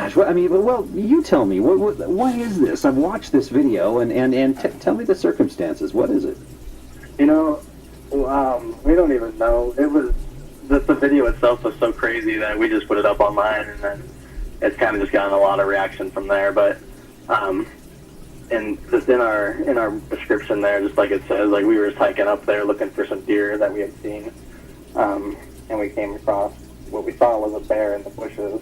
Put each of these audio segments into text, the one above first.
Gosh, I mean, well, you tell me. What is this? I've watched this video, and tell me the circumstances. What is it? We don't even know. It was the video itself was so crazy that we just put it up online, and then it's kind of just gotten a lot of reaction from there. But and just in our description there, just like it says, like we were just hiking up there looking for some deer that we had seen, and we came across what we thought was a bear in the bushes.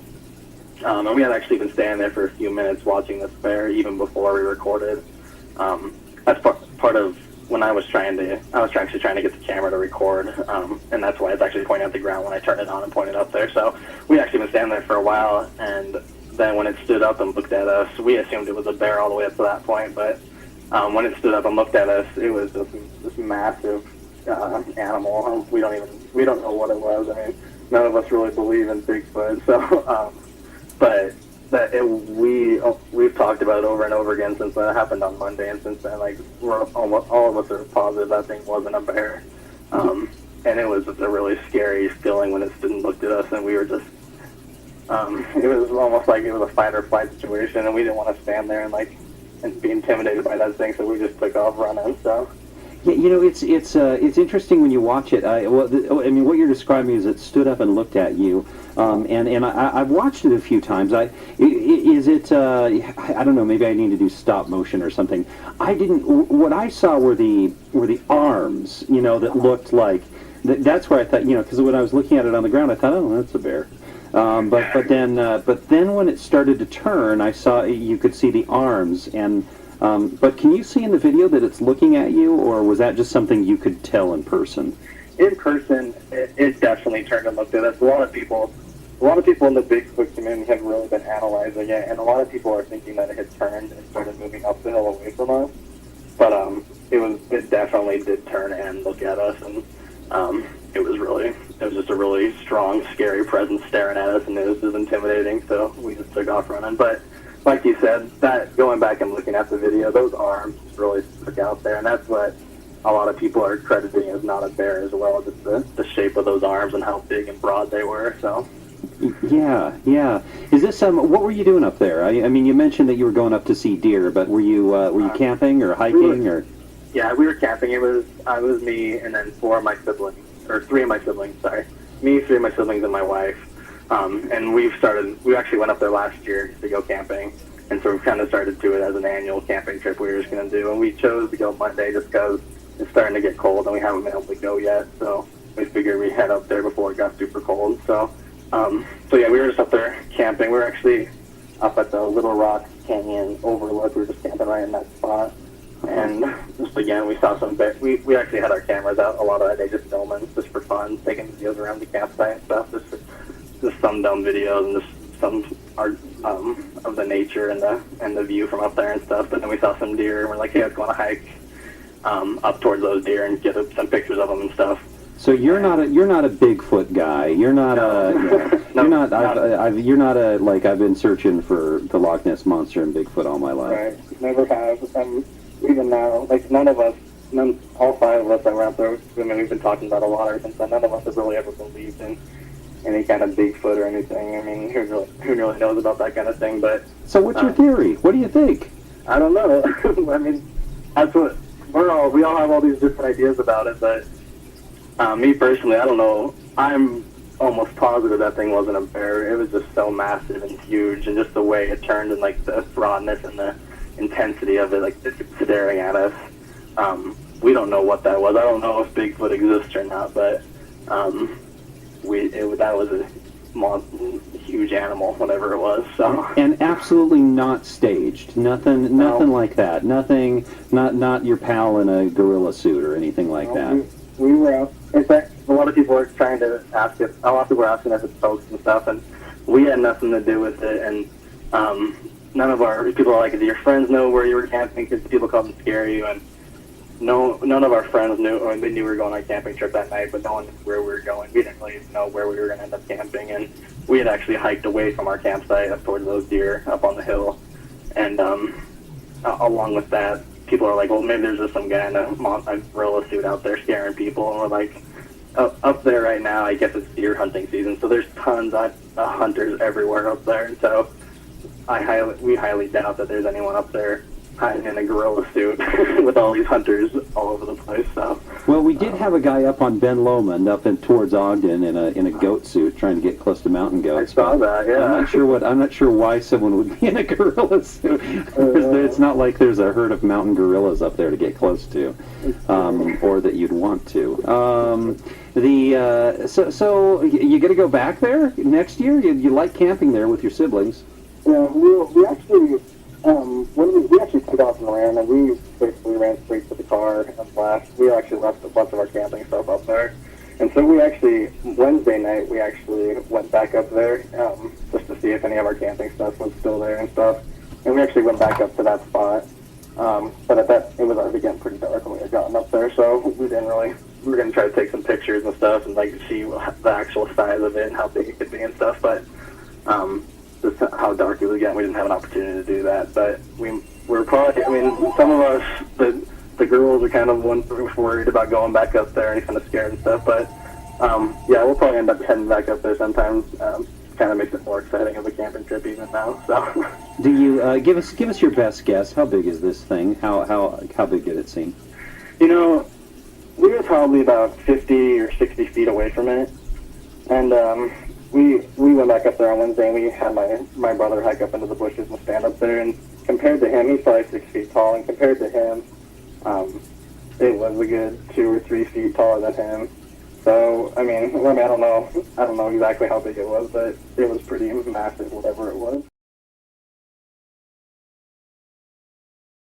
And we had actually been standing there for a few minutes watching this bear even before we recorded. That's part of when I was actually trying to get the camera to record, and that's why it's actually pointing at the ground when I turned it on and pointed up there. So we actually been standing there for a while, and then when it stood up and looked at us, we assumed it was a bear all the way up to that point, but when it stood up and looked at us, it was this massive animal. We don't know what it was. I mean, none of us really believe in Bigfoot, so but we've talked about it over and over again since that happened on Monday, and since then, like, all of us are positive that thing wasn't a bear. And it was just a really scary feeling when it stood and looked at us, and we were just, it was almost like it was a fight or flight situation, and we didn't want to stand there and be intimidated by that thing, so we just took off running. So. Yeah, you know, it's interesting when you watch it. I mean, what you're describing is it stood up and looked at you, and I've watched it a few times. I don't know. Maybe I need to do stop motion or something. I didn't. What I saw were the arms, you know, that looked like. That's where I thought, you know, because when I was looking at it on the ground, I thought, oh, that's a bear. But then when it started to turn, I saw you could see the arms and. But can you see in the video that it's looking at you, or was that just something you could tell in person? In person, it definitely turned and looked at us. A lot of people in the Bigfoot community have really been analyzing it, and a lot of people are thinking that it had turned and started moving up the hill away from us. But it definitely did turn and look at us, and it was just a really strong, scary presence staring at us, and it was just intimidating. So we just took off running, but. Like you said, that going back and looking at the video, those arms really stuck out there, and that's what a lot of people are crediting as not a bear as well, just the shape of those arms and how big and broad they were. So. Yeah. Is this what were you doing up there? I mean, you mentioned that you were going up to see deer, but were you camping or hiking or? Yeah, we were camping. It was me and then three of my siblings. Sorry, me, three of my siblings, and my wife. And we actually went up there last year to go camping, and so we've kind of started to do it as an annual camping trip we were just going to do, and we chose to go Monday just because it's starting to get cold and we haven't been able to go yet, so we figured we'd head up there before it got super cold. So yeah, we were just up there camping. We were actually up at the Little Rock Canyon overlook. We were just camping right in that spot, and just again, we saw some bears. We actually had our cameras out a lot of that day just filming, just for fun, taking videos around the campsite and stuff, just some dumb videos and just some art of the nature and the view from up there and stuff. But then we saw some deer, and we're like, hey, let's go on a hike up towards those deer and get some pictures of them and stuff. So you're not a Bigfoot guy. You're not you're not a like I've been searching for the Loch Ness monster and Bigfoot all my life. Right, never have. Even now, like all five of us that were out there. I mean, we've been talking about a lot ever since then. None of us have really ever believed in any kind of Bigfoot or anything. I mean, who really knows about that kind of thing? But so, what's your theory? What do you think? I don't know. I mean, that's what we all have all these different ideas about it. But me personally, I don't know. I'm almost positive that thing wasn't a bear. It was just so massive and huge, and just the way it turned and like the broadness and the intensity of it, like staring at us. We don't know what that was. I don't know if Bigfoot exists or not, but. That was a huge animal, whatever it was. So. And absolutely not staged. Nothing like that. Nothing. Not your pal in a gorilla suit or anything like that. We were out. In fact, a lot of people are trying to ask if. A lot of people are asking if it's hoax and stuff, and we had nothing to do with it. And none of our people are like, do your friends know where you were camping? Because people come and scare you, and. None of our friends knew, or they knew we were going on a camping trip that night, but no one knew where we were going. We didn't really know where we were going to end up camping, and we had actually hiked away from our campsite up towards those deer up on the hill. And along with that, people are like, well, maybe there's just some guy in a gorilla suit out there scaring people. And we're like, up there right now, I guess it's deer hunting season, so there's tons of hunters everywhere up there. And so we highly doubt that there's anyone up there hiding in a gorilla suit with all these hunters all over the place. So, well, we did have a guy up on Ben Lomond up in towards Ogden in a goat suit trying to get close to mountain I goats. saw that. Yeah. I'm not sure why someone would be in a gorilla suit. It's not like there's a herd of mountain gorillas up there to get close to, or that you'd want to. So you got to go back there next year? You like camping there with your siblings? Yeah, we actually when we actually took off and ran, and we basically ran straight to the car and left. We actually left a bunch of our camping stuff up there, and so we actually Wednesday night we actually went back up there just to see if any of our camping stuff was still there and stuff. And we actually went back up to that spot, but at that it was already getting pretty dark when we had gotten up there, so we didn't really. We were gonna try to take some pictures and stuff and like see the actual size of it and how big it could be and stuff, but just how dark it was getting, we didn't have an opportunity to do that. But we're probably, I mean, some of us, the girls are kind of worried about going back up there and kind of scared and stuff. But yeah, we'll probably end up heading back up there sometimes. Kind of makes it more exciting of a camping trip even now. So, do you give us your best guess? How big is this thing? How big did it seem? You know, we were probably about 50 or 60 feet away from it, and we went back up there on Wednesday, and we had my brother hike up into the bushes and stand up there, and compared to him, he's probably 6 feet tall, and compared to him, it was a good 2 or 3 feet taller than him. So, I don't know exactly how big it was, but it was pretty massive, whatever it was.